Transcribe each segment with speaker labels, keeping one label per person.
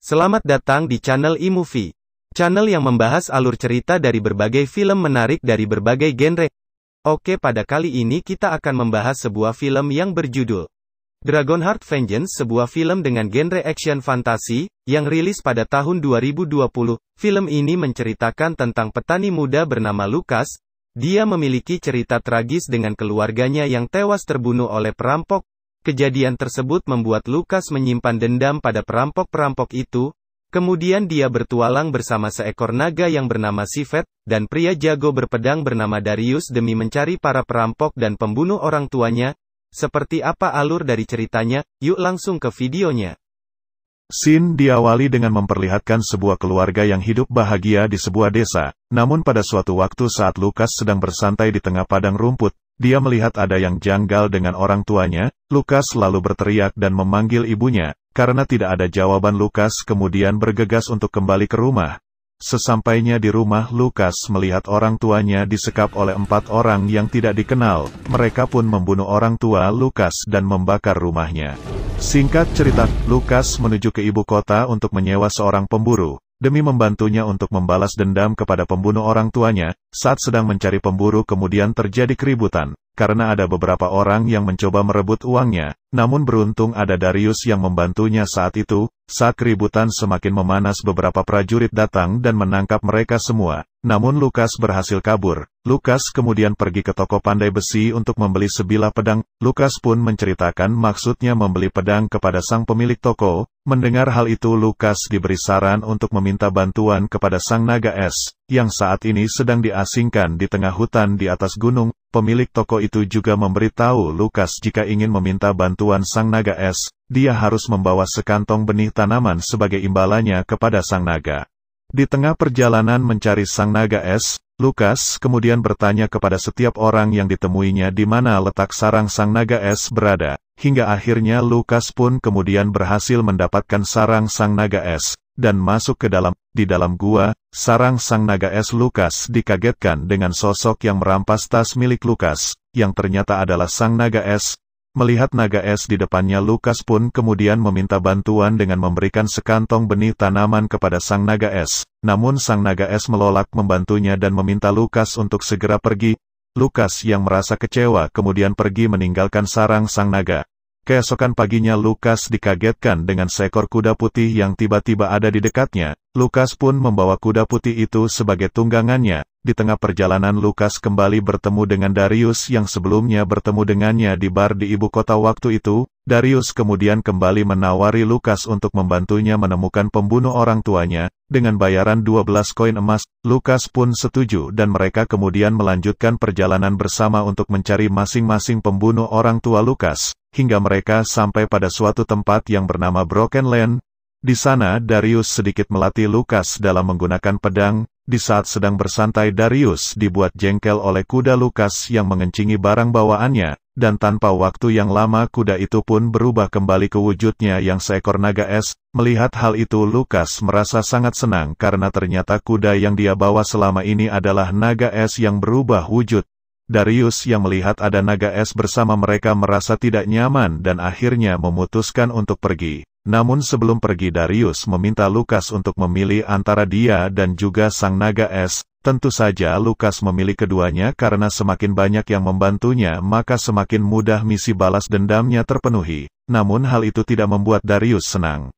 Speaker 1: Selamat datang di channel eMovie. Channel yang membahas alur cerita dari berbagai film menarik dari berbagai genre. Oke, pada kali ini kita akan membahas sebuah film yang berjudul Dragonheart Vengeance, sebuah film dengan genre action fantasi, yang rilis pada tahun 2020. Film ini menceritakan tentang petani muda bernama Lucas. Dia memiliki cerita tragis dengan keluarganya yang tewas terbunuh oleh perampok. Kejadian tersebut membuat Lucas menyimpan dendam pada perampok-perampok itu. Kemudian dia bertualang bersama seekor naga yang bernama Sifet, dan pria jago berpedang bernama Darius demi mencari para perampok dan pembunuh orang tuanya. Seperti apa alur dari ceritanya? Yuk langsung ke videonya.
Speaker 2: Scene diawali dengan memperlihatkan sebuah keluarga yang hidup bahagia di sebuah desa. Namun pada suatu waktu saat Lucas sedang bersantai di tengah padang rumput, dia melihat ada yang janggal dengan orang tuanya. Lucas lalu berteriak dan memanggil ibunya. Karena tidak ada jawaban, Lucas kemudian bergegas untuk kembali ke rumah. Sesampainya di rumah, Lucas melihat orang tuanya disekap oleh 4 orang yang tidak dikenal. Mereka pun membunuh orang tua Lucas dan membakar rumahnya. Singkat cerita, Lucas menuju ke ibu kota untuk menyewa seorang pemburu. Demi membantunya untuk membalas dendam kepada pembunuh orang tuanya, saat sedang mencari pemburu kemudian terjadi keributan. Karena ada beberapa orang yang mencoba merebut uangnya, namun beruntung ada Darius yang membantunya saat itu. Saat keributan semakin memanas, beberapa prajurit datang dan menangkap mereka semua. Namun Lucas berhasil kabur. Lucas kemudian pergi ke toko pandai besi untuk membeli sebilah pedang. Lucas pun menceritakan maksudnya membeli pedang kepada sang pemilik toko. Mendengar hal itu, Lucas diberi saran untuk meminta bantuan kepada sang naga es, yang saat ini sedang diasingkan di tengah hutan di atas gunung. Pemilik toko itu juga memberitahu Lucas jika ingin meminta bantuan sang naga es, dia harus membawa sekantong benih tanaman sebagai imbalannya kepada sang naga. Di tengah perjalanan mencari sang naga es, Lucas kemudian bertanya kepada setiap orang yang ditemuinya di mana letak sarang sang naga es berada. Hingga akhirnya Lucas pun kemudian berhasil mendapatkan sarang sang naga es, dan masuk ke dalam. Di dalam gua, sarang sang naga es, Lucas dikagetkan dengan sosok yang merampas tas milik Lucas, yang ternyata adalah sang naga es. Melihat naga es di depannya, Lucas pun kemudian meminta bantuan dengan memberikan sekantong benih tanaman kepada sang naga es. Namun sang naga es menolak membantunya dan meminta Lucas untuk segera pergi. Lucas yang merasa kecewa kemudian pergi meninggalkan sarang sang naga. Keesokan paginya Lucas dikagetkan dengan seekor kuda putih yang tiba-tiba ada di dekatnya. Lucas pun membawa kuda putih itu sebagai tunggangannya. Di tengah perjalanan Lucas kembali bertemu dengan Darius yang sebelumnya bertemu dengannya di bar di ibu kota waktu itu. Darius kemudian kembali menawari Lucas untuk membantunya menemukan pembunuh orang tuanya. Dengan bayaran 12 koin emas, Lucas pun setuju dan mereka kemudian melanjutkan perjalanan bersama untuk mencari masing-masing pembunuh orang tua Lucas. Hingga mereka sampai pada suatu tempat yang bernama Broken Land. Di sana Darius sedikit melatih Lucas dalam menggunakan pedang. Di saat sedang bersantai, Darius dibuat jengkel oleh kuda Lucas yang mengencingi barang bawaannya. Dan tanpa waktu yang lama kuda itu pun berubah kembali ke wujudnya yang seekor naga es. Melihat hal itu, Lucas merasa sangat senang karena ternyata kuda yang dia bawa selama ini adalah naga es yang berubah wujud. Darius yang melihat ada naga es bersama mereka merasa tidak nyaman dan akhirnya memutuskan untuk pergi. Namun sebelum pergi, Darius meminta Lucas untuk memilih antara dia dan juga sang naga es. Tentu saja Lucas memilih keduanya karena semakin banyak yang membantunya maka semakin mudah misi balas dendamnya terpenuhi. Namun hal itu tidak membuat Darius senang.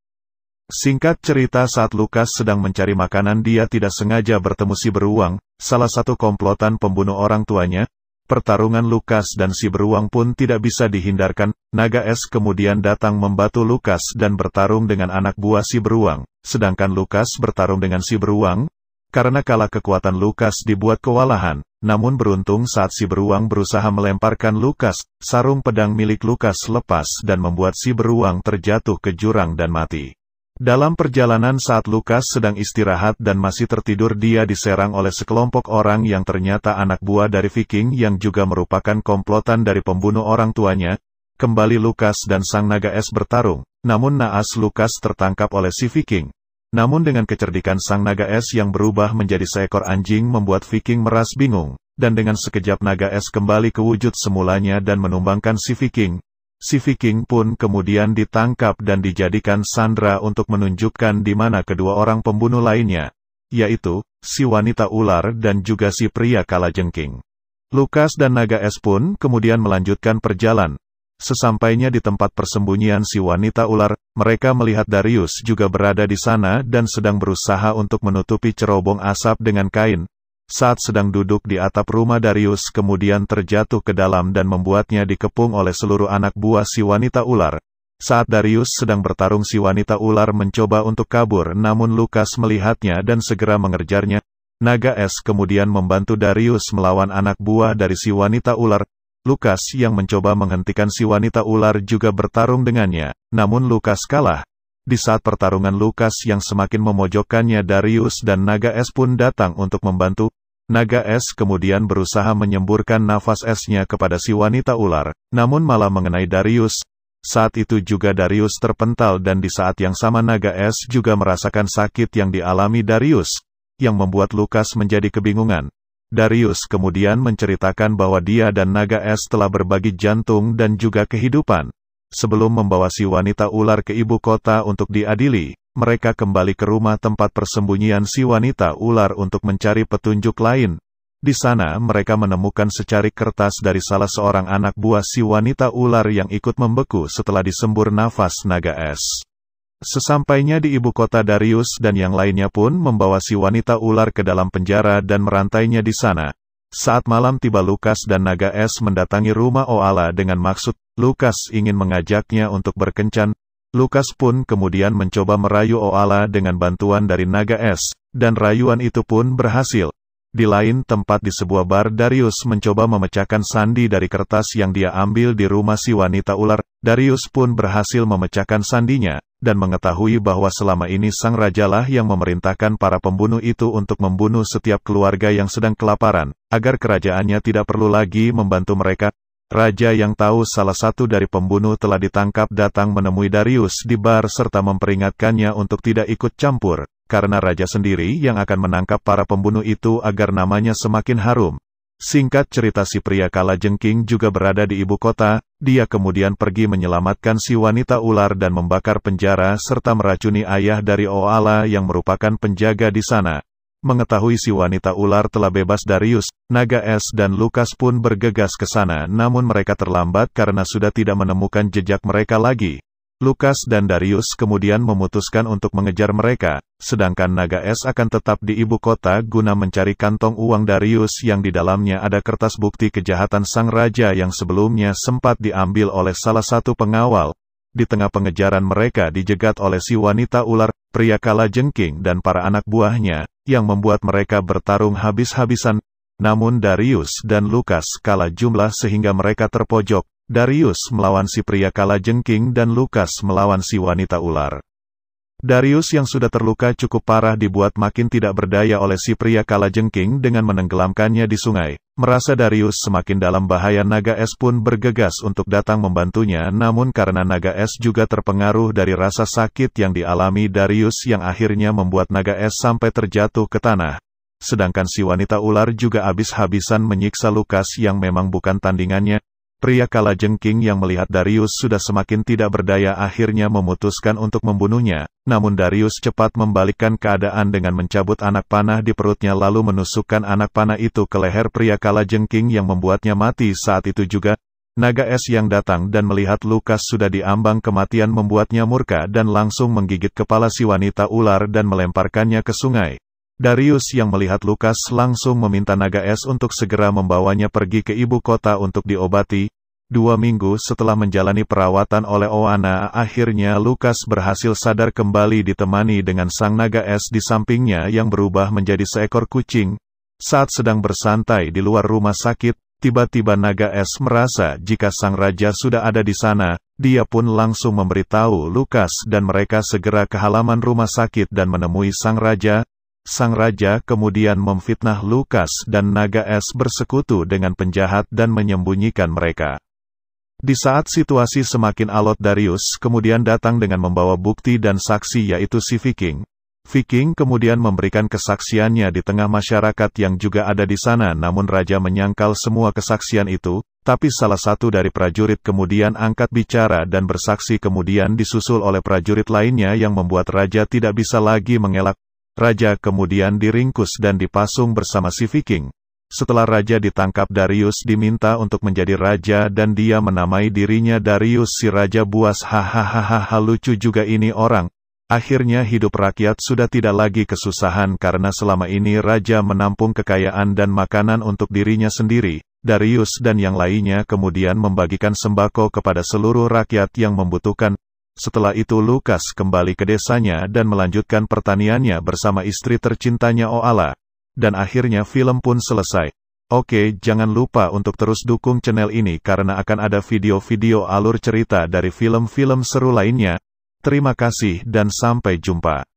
Speaker 2: Singkat cerita, saat Lucas sedang mencari makanan, dia tidak sengaja bertemu si beruang, salah satu komplotan pembunuh orang tuanya. Pertarungan Lucas dan si beruang pun tidak bisa dihindarkan. Naga es kemudian datang membantu Lucas dan bertarung dengan anak buah si beruang. Sedangkan Lucas bertarung dengan si beruang. Karena kalah, kekuatan Lucas dibuat kewalahan. Namun beruntung saat si beruang berusaha melemparkan Lucas, sarung pedang milik Lucas lepas dan membuat si beruang terjatuh ke jurang dan mati. Dalam perjalanan saat Lucas sedang istirahat dan masih tertidur, dia diserang oleh sekelompok orang yang ternyata anak buah dari Viking yang juga merupakan komplotan dari pembunuh orang tuanya. Kembali Lucas dan sang naga es bertarung, namun naas Lucas tertangkap oleh si Viking. Namun dengan kecerdikan sang naga es yang berubah menjadi seekor anjing membuat Viking meras bingung, dan dengan sekejap naga es kembali ke wujud semulanya dan menumbangkan si Viking. Si Viking pun kemudian ditangkap dan dijadikan sandera untuk menunjukkan di mana kedua orang pembunuh lainnya, yaitu si wanita ular dan juga si pria kalajengking. Lukas dan Naga Es pun kemudian melanjutkan perjalanan. Sesampainya di tempat persembunyian si wanita ular, mereka melihat Darius juga berada di sana dan sedang berusaha untuk menutupi cerobong asap dengan kain. Saat sedang duduk di atap rumah, Darius kemudian terjatuh ke dalam dan membuatnya dikepung oleh seluruh anak buah si wanita ular. Saat Darius sedang bertarung, si wanita ular mencoba untuk kabur, namun Lukas melihatnya dan segera mengejarnya. Naga Es kemudian membantu Darius melawan anak buah dari si wanita ular. Lukas yang mencoba menghentikan si wanita ular juga bertarung dengannya, namun Lukas kalah. Di saat pertarungan Lukas yang semakin memojokkannya, Darius dan Naga Es pun datang untuk membantu. Naga Es kemudian berusaha menyemburkan nafas esnya kepada si wanita ular, namun malah mengenai Darius. Saat itu juga Darius terpental dan di saat yang sama Naga Es juga merasakan sakit yang dialami Darius, yang membuat Lukas menjadi kebingungan. Darius kemudian menceritakan bahwa dia dan Naga Es telah berbagi jantung dan juga kehidupan. Sebelum membawa si wanita ular ke ibu kota untuk diadili, mereka kembali ke rumah tempat persembunyian si wanita ular untuk mencari petunjuk lain. Di sana mereka menemukan secari kertas dari salah seorang anak buah si wanita ular yang ikut membeku setelah disembur nafas Naga Es. Sesampainya di ibu kota, Darius dan yang lainnya pun membawa si wanita ular ke dalam penjara dan merantainya di sana. Saat malam tiba, Lukas dan Naga Es mendatangi rumah Oala dengan maksud Lukas ingin mengajaknya untuk berkencan. Lukas pun kemudian mencoba merayu Oala dengan bantuan dari Naga Es, dan rayuan itu pun berhasil. Di lain tempat di sebuah bar, Darius mencoba memecahkan sandi dari kertas yang dia ambil di rumah si wanita ular. Darius pun berhasil memecahkan sandinya, dan mengetahui bahwa selama ini sang rajalah yang memerintahkan para pembunuh itu untuk membunuh setiap keluarga yang sedang kelaparan, agar kerajaannya tidak perlu lagi membantu mereka. Raja yang tahu salah satu dari pembunuh telah ditangkap datang menemui Darius di bar serta memperingatkannya untuk tidak ikut campur, karena raja sendiri yang akan menangkap para pembunuh itu agar namanya semakin harum. Singkat cerita, si pria kalajengking juga berada di ibu kota. Dia kemudian pergi menyelamatkan si wanita ular dan membakar penjara serta meracuni ayah dari Oala yang merupakan penjaga di sana. Mengetahui si wanita ular telah bebas, Darius, Naga Es dan Lukas pun bergegas ke sana, namun mereka terlambat karena sudah tidak menemukan jejak mereka lagi. Lukas dan Darius kemudian memutuskan untuk mengejar mereka, sedangkan Naga Es akan tetap di ibu kota guna mencari kantong uang Darius yang di dalamnya ada kertas bukti kejahatan sang raja yang sebelumnya sempat diambil oleh salah satu pengawal. Di tengah pengejaran mereka dijegat oleh si wanita ular, pria kalajengking dan para anak buahnya, yang membuat mereka bertarung habis-habisan. Namun Darius dan Lukas kalah jumlah sehingga mereka terpojok. Darius melawan si pria kalajengking dan Lukas melawan si wanita ular. Darius yang sudah terluka cukup parah dibuat makin tidak berdaya oleh si pria kalajengking dengan menenggelamkannya di sungai. Merasa Darius semakin dalam bahaya, Naga Es pun bergegas untuk datang membantunya, namun karena Naga Es juga terpengaruh dari rasa sakit yang dialami Darius yang akhirnya membuat Naga Es sampai terjatuh ke tanah. Sedangkan si wanita ular juga habis-habisan menyiksa Lukas yang memang bukan tandingannya. Pria kalajengking yang melihat Darius sudah semakin tidak berdaya akhirnya memutuskan untuk membunuhnya, namun Darius cepat membalikkan keadaan dengan mencabut anak panah di perutnya lalu menusukkan anak panah itu ke leher pria kalajengking yang membuatnya mati. Saat itu juga, Naga Es yang datang dan melihat Lukas sudah diambang kematian membuatnya murka dan langsung menggigit kepala si wanita ular dan melemparkannya ke sungai. Darius yang melihat Lukas langsung meminta Naga Es untuk segera membawanya pergi ke ibu kota untuk diobati. 2 minggu setelah menjalani perawatan oleh Oana, akhirnya Lukas berhasil sadar kembali ditemani dengan sang Naga Es di sampingnya yang berubah menjadi seekor kucing. Saat sedang bersantai di luar rumah sakit, tiba-tiba Naga Es merasa jika sang raja sudah ada di sana. Dia pun langsung memberitahu Lukas dan mereka segera ke halaman rumah sakit dan menemui sang raja. Sang raja kemudian memfitnah Lukas dan Naga Es bersekutu dengan penjahat dan menyembunyikan mereka. Di saat situasi semakin alot, Darius kemudian datang dengan membawa bukti dan saksi yaitu si Viking. Viking kemudian memberikan kesaksiannya di tengah masyarakat yang juga ada di sana, namun raja menyangkal semua kesaksian itu, tapi salah satu dari prajurit kemudian angkat bicara dan bersaksi, kemudian disusul oleh prajurit lainnya yang membuat raja tidak bisa lagi mengelak. Raja kemudian diringkus dan dipasung bersama si Viking. Setelah raja ditangkap, Darius diminta untuk menjadi raja dan dia menamai dirinya Darius si raja buas. Hahaha, lucu juga ini orang. Akhirnya hidup rakyat sudah tidak lagi kesusahan karena selama ini raja menampung kekayaan dan makanan untuk dirinya sendiri. Darius dan yang lainnya kemudian membagikan sembako kepada seluruh rakyat yang membutuhkan. Setelah itu Lukas kembali ke desanya dan melanjutkan pertaniannya bersama istri tercintanya Oala. Dan akhirnya film pun selesai. Oke, jangan lupa untuk terus dukung channel ini karena akan ada video-video alur cerita dari film-film seru lainnya. Terima kasih dan sampai jumpa.